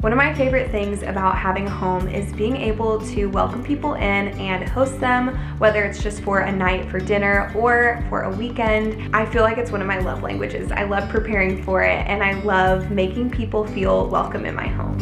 One of my favorite things about having a home is being able to welcome people in and host them, whether it's just for a night for dinner or for a weekend. I feel like it's one of my love languages. I love preparing for it, and I love making people feel welcome in my home.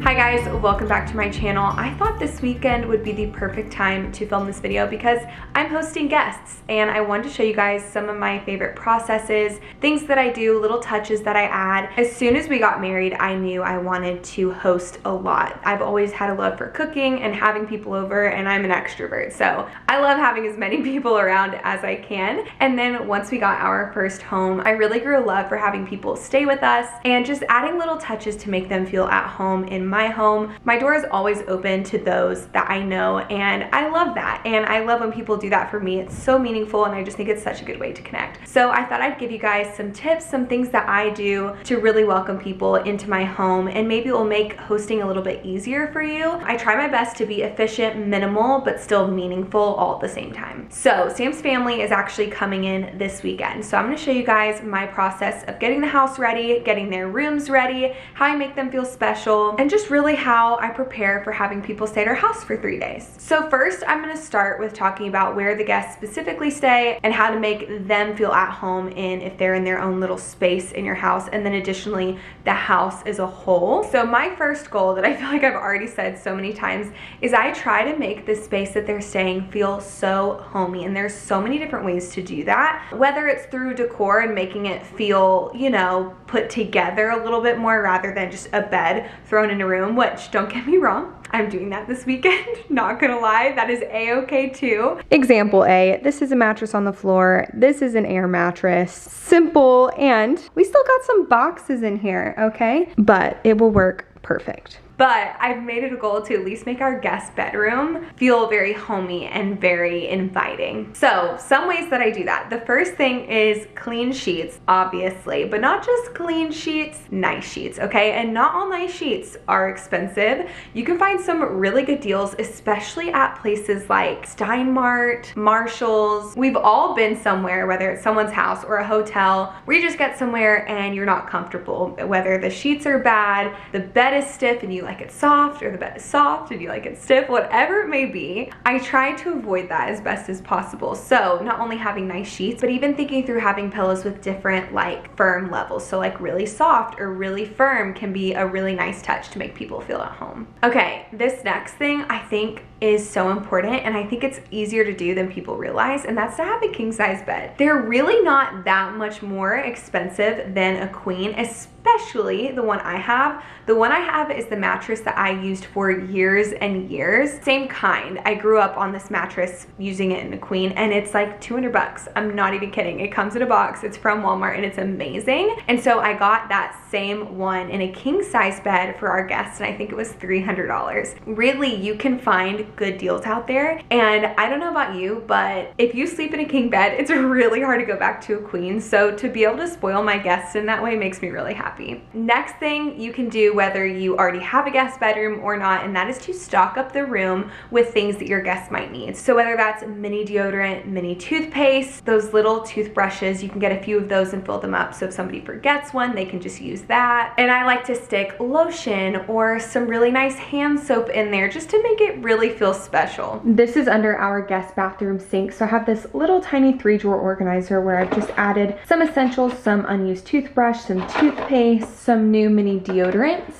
Hi guys, welcome back to my channel. I thought this weekend would be the perfect time to film this video because I'm hosting guests and I wanted to show you guys some of my favorite processes, things that I do, little touches that I add. As soon as we got married, I knew I wanted to host a lot. I've always had a love for cooking and having people over, and I'm an extrovert, so I love having as many people around as I can. And then once we got our first home, I really grew a love for having people stay with us and just adding little touches to make them feel at home in my home. My door is always open to those that I know, and I love that, and I love when people do that for me. It's so meaningful, and I just think it's such a good way to connect. So I thought I'd give you guys some tips, some things that I do to really welcome people into my home, and maybe it will make hosting a little bit easier for you. I try my best to be efficient, minimal, but still meaningful all at the same time. So Sam's family is actually coming in this weekend, so I'm going to show you guys my process of getting the house ready, getting their rooms ready, how I make them feel special, and just really how I prepare for having people stay at our house for 3 days. So first, I'm going to start with talking about where the guests specifically stay and how to make them feel at home if they're in their own little space in your house, and then additionally the house as a whole. So my first goal that I feel like I've already said so many times is I try to make the space that they're staying feel so homey, and there's so many different ways to do that, whether it's through decor and making it feel, you know, put together a little bit more rather than just a bed thrown in a room, which, don't get me wrong, I'm doing that this weekend, not gonna lie, that is a-okay too. Example A, this is a mattress on the floor, this is an air mattress, simple, and we still got some boxes in here, okay? But it will work perfect. But I've made it a goal to at least make our guest bedroom feel very homey and very inviting. So some ways that I do that. The first thing is clean sheets, obviously, but not just clean sheets, nice sheets, okay? And not all nice sheets are expensive. You can find some really good deals, especially at places like Stein Mart, Marshall's. We've all been somewhere, whether it's someone's house or a hotel, where you just get somewhere and you're not comfortable, whether the sheets are bad, the bed is stiff and you like it soft, or the bed is soft and you like it stiff, whatever it may be. I try to avoid that as best as possible. So not only having nice sheets, but even thinking through having pillows with different like firm levels. So like really soft or really firm can be a really nice touch to make people feel at home. Okay, this next thing I think is so important, and I think it's easier to do than people realize, and that's to have a king size bed. They're really not that much more expensive than a queen, especially the one I have. The one I have is the mattress that I used for years and years. Same kind. I grew up on this mattress using it in a queen, and it's like 200 bucks. I'm not even kidding. It comes in a box. It's from Walmart, and it's amazing. And so I got that same one in a king size bed for our guests, and I think it was $300. Really, you can find good deals out there, and I don't know about you, but if you sleep in a king bed, it's really hard to go back to a queen. So to be able to spoil my guests in that way makes me really happy. Next thing you can do, whether you already have a guest bedroom or not, and that is to stock up the room with things that your guests might need. So whether that's mini deodorant, mini toothpaste, those little toothbrushes, you can get a few of those and fill them up, so if somebody forgets one, they can just use that. And I like to stick lotion or some really nice hand soap in there just to make it really feel special. This is under our guest bathroom sink, so I have this little tiny 3-drawer organizer where I've just added some essentials, some unused toothbrush, some toothpaste, some new mini deodorants,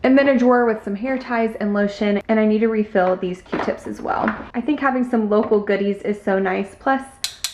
and then a drawer with some hair ties and lotion, and I need to refill these Q-tips as well. I think having some local goodies is so nice, plus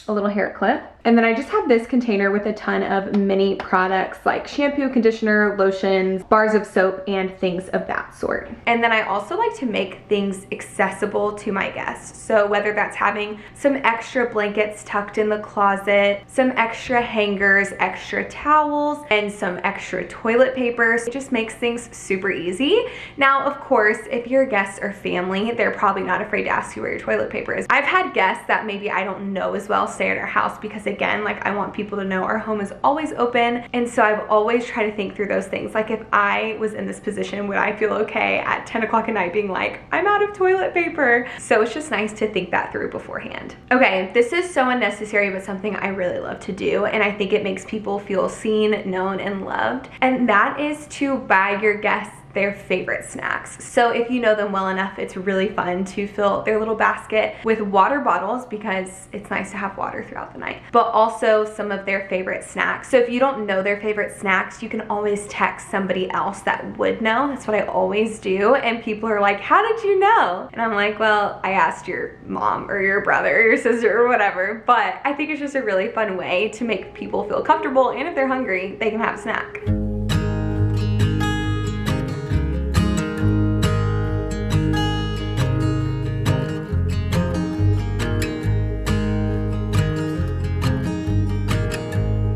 a little hair clip. And then I just have this container with a ton of mini products like shampoo, conditioner, lotions, bars of soap, and things of that sort. And then I also like to make things accessible to my guests. So whether that's having some extra blankets tucked in the closet, some extra hangers, extra towels, and some extra toilet paper, it just makes things super easy. Now, of course, if your guests are family, they're probably not afraid to ask you where your toilet paper is. I've had guests that maybe I don't know as well stay at our house because they again, like I want people to know our home is always open. And so I've always tried to think through those things. Like if I was in this position, would I feel okay at 10 o'clock at night being like, I'm out of toilet paper? So it's just nice to think that through beforehand. Okay, this is so unnecessary, but something I really love to do. And I think it makes people feel seen, known, and loved. And that is to buy your guests their favorite snacks. So if you know them well enough, it's really fun to fill their little basket with water bottles because it's nice to have water throughout the night, but also some of their favorite snacks. So if you don't know their favorite snacks, you can always text somebody else that would know. That's what I always do. And people are like, how did you know? And I'm like, well, I asked your mom or your brother or your sister or whatever. But I think it's just a really fun way to make people feel comfortable, and if they're hungry, they can have a snack.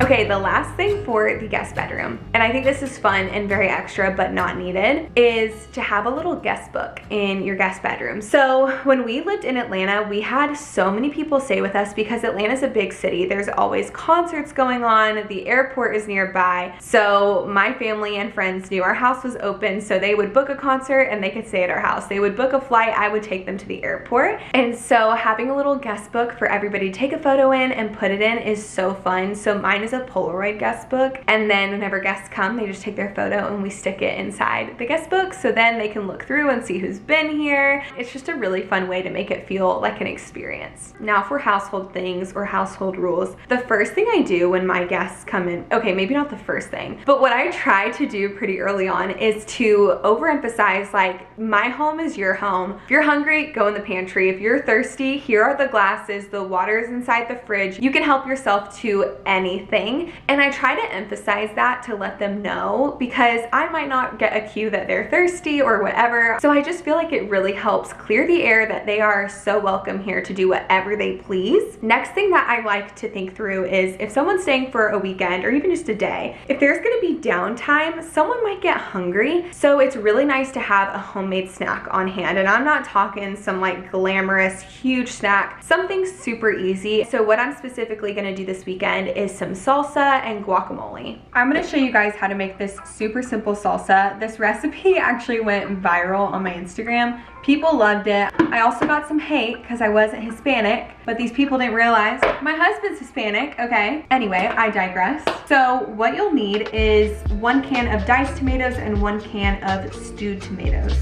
Okay, the last thing for the guest bedroom, and I think this is fun and very extra but not needed, is to have a little guest book in your guest bedroom. So when we lived in Atlanta, we had so many people stay with us because Atlanta's a big city. There's always concerts going on, the airport is nearby. So my family and friends knew our house was open, so they would book a concert and they could stay at our house. They would book a flight, I would take them to the airport. And so having a little guest book for everybody to take a photo in and put it in is so fun. So mine is a Polaroid guest book, and then whenever guests come, they just take their photo and we stick it inside the guest book, so then they can look through and see who's been here. It's just a really fun way to make it feel like an experience. Now for household things or household rules, the first thing I do when my guests come in, okay, maybe not the first thing, but what I try to do pretty early on is to overemphasize, like, my home is your home. If you're hungry, go in the pantry. If you're thirsty, here are the glasses, the water is inside the fridge. You can help yourself to anything. And I try to emphasize that to let them know, because I might not get a cue that they're thirsty or whatever. So I just feel like it really helps clear the air that they are so welcome here to do whatever they please. Next thing that I like to think through is if someone's staying for a weekend or even just a day, if there's gonna be downtime, someone might get hungry. So it's really nice to have a homemade snack on hand. And I'm not talking some like glamorous, huge snack, something super easy. So what I'm specifically gonna do this weekend is some salsa and guacamole. I'm gonna show you guys how to make this super simple salsa. This recipe actually went viral on my Instagram. People loved it. I also got some hate because I wasn't Hispanic, but these people didn't realize my husband's Hispanic, okay? Anyway, I digress. So what you'll need is 1 can of diced tomatoes and 1 can of stewed tomatoes.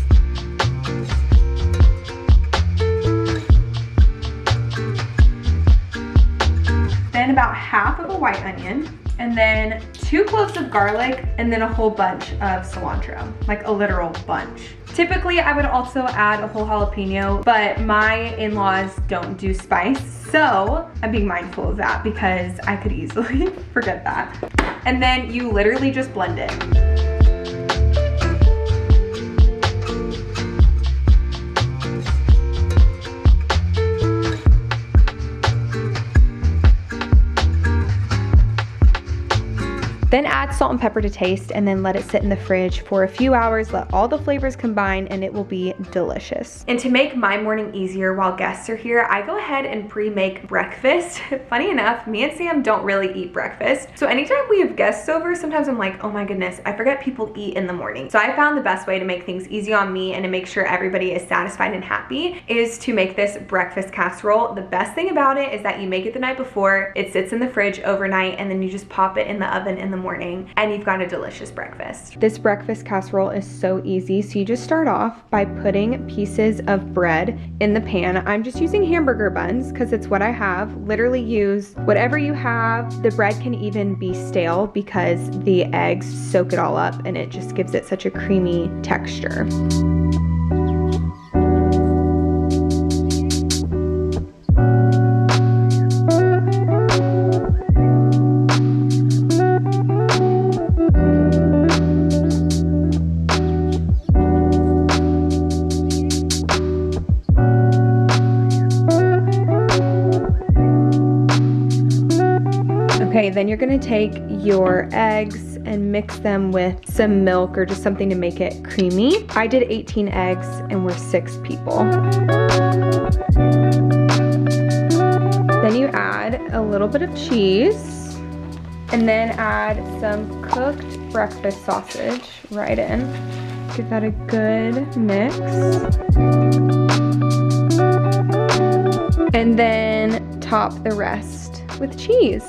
Then about half of a white onion, and then 2 cloves of garlic, and then a whole bunch of cilantro, like a literal bunch. Typically, I would also add a whole jalapeno, but my in-laws don't do spice, so I'm being mindful of that because I could easily forget that. And then you literally just blend it. Then add salt and pepper to taste, and then let it sit in the fridge for a few hours. Let all the flavors combine and it will be delicious. And to make my morning easier while guests are here, I go ahead and pre-make breakfast. Funny enough, me and Sam don't really eat breakfast. So anytime we have guests over, sometimes I'm like, oh my goodness, I forget people eat in the morning. So I found the best way to make things easy on me and to make sure everybody is satisfied and happy is to make this breakfast casserole. The best thing about it is that you make it the night before, it sits in the fridge overnight, and then you just pop it in the oven in the morning and you've got a delicious breakfast. This breakfast casserole is so easy. So you just start off by putting pieces of bread in the pan. I'm just using hamburger buns because it's what I have. Literally use whatever you have. The bread can even be stale because the eggs soak it all up and it just gives it such a creamy texture. Okay, then you're gonna take your eggs and mix them with some milk or just something to make it creamy. I did 18 eggs and we're 6 people. Then you add a little bit of cheese, and then add some cooked breakfast sausage right in. Give that a good mix. And then top the rest with cheese.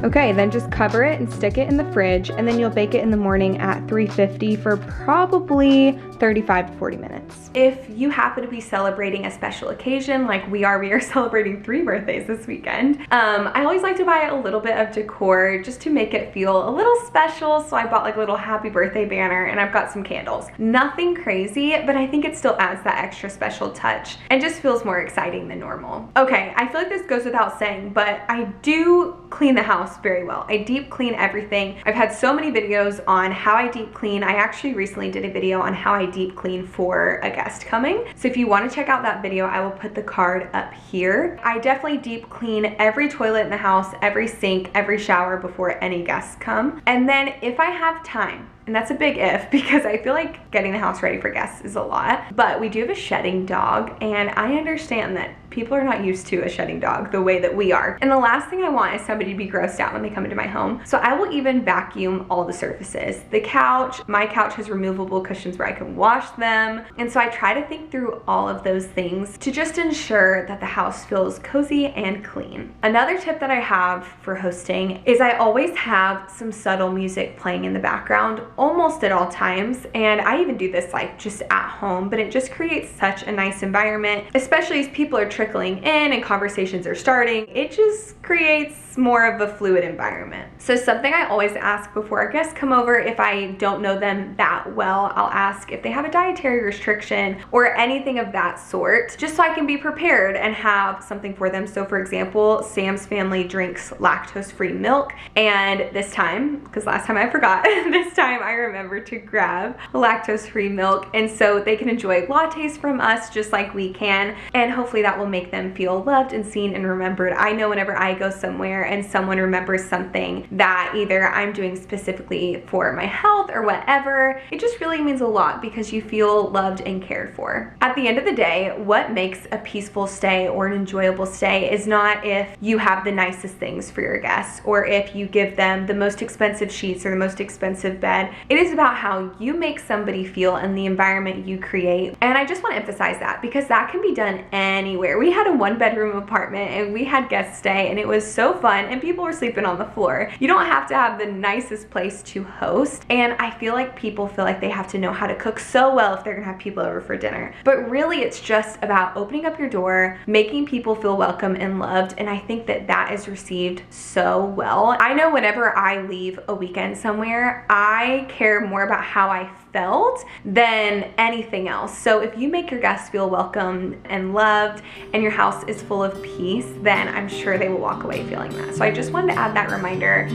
Okay, then just cover it and stick it in the fridge, and then you'll bake it in the morning at 350 for probably 35 to 40 minutes. If you happen to be celebrating a special occasion like we are celebrating 3 birthdays this weekend, I always like to buy a little bit of decor just to make it feel a little special. So I bought like a little happy birthday banner, and I've got some candles. Nothing crazy, but I think it still adds that extra special touch and just feels more exciting than normal. Okay, I feel like this goes without saying, but I do clean the house very well. I deep clean everything. I've had so many videos on how I deep clean. I actually recently did a video on how I deep clean for a guest coming. So if you want to check out that video, I will put the card up here. I definitely deep clean every toilet in the house, every sink, every shower before any guests come. And then if I have time, and that's a big if, because I feel like getting the house ready for guests is a lot, but we do have a shedding dog, and I understand that people are not used to a shedding dog the way that we are. And the last thing I want is somebody to be grossed out when they come into my home. So I will even vacuum all the surfaces. The couch, my couch has removable cushions where I can wash them. And so I try to think through all of those things to just ensure that the house feels cozy and clean. Another tip that I have for hosting is I always have some subtle music playing in the background almost at all times. And I even do this like just at home, but it just creates such a nice environment, especially as people are trickling in and conversations are starting. It just creates more of a fluid environment. So something I always ask before our guests come over, if I don't know them that well, I'll ask if they have a dietary restriction or anything of that sort, just so I can be prepared and have something for them. So for example, Sam's family drinks lactose-free milk, and this time, because last time I forgot, this time I remember to grab lactose-free milk, and so they can enjoy lattes from us just like we can, and hopefully that will make them feel loved and seen and remembered. I know whenever I go somewhere and someone remembers something that either I'm doing specifically for my health or whatever, it just really means a lot because you feel loved and cared for. At the end of the day, what makes a peaceful stay or an enjoyable stay is not if you have the nicest things for your guests or if you give them the most expensive sheets or the most expensive bed. It is about how you make somebody feel and the environment you create. And I just want to emphasize that because that can be done anywhere. We had a 1-bedroom apartment and we had guests stay, and it was so fun, and people were sleeping on the floor. You don't have to have the nicest place to host, and I feel like people feel like they have to know how to cook so well if they're gonna have people over for dinner. But really, it's just about opening up your door, making people feel welcome and loved, and I think that that is received so well. I know whenever I leave a weekend somewhere, I care more about how I felt than anything else. So if you make your guests feel welcome and loved and your house is full of peace, then I'm sure they will walk away feeling that. So I just wanted to add that reminder.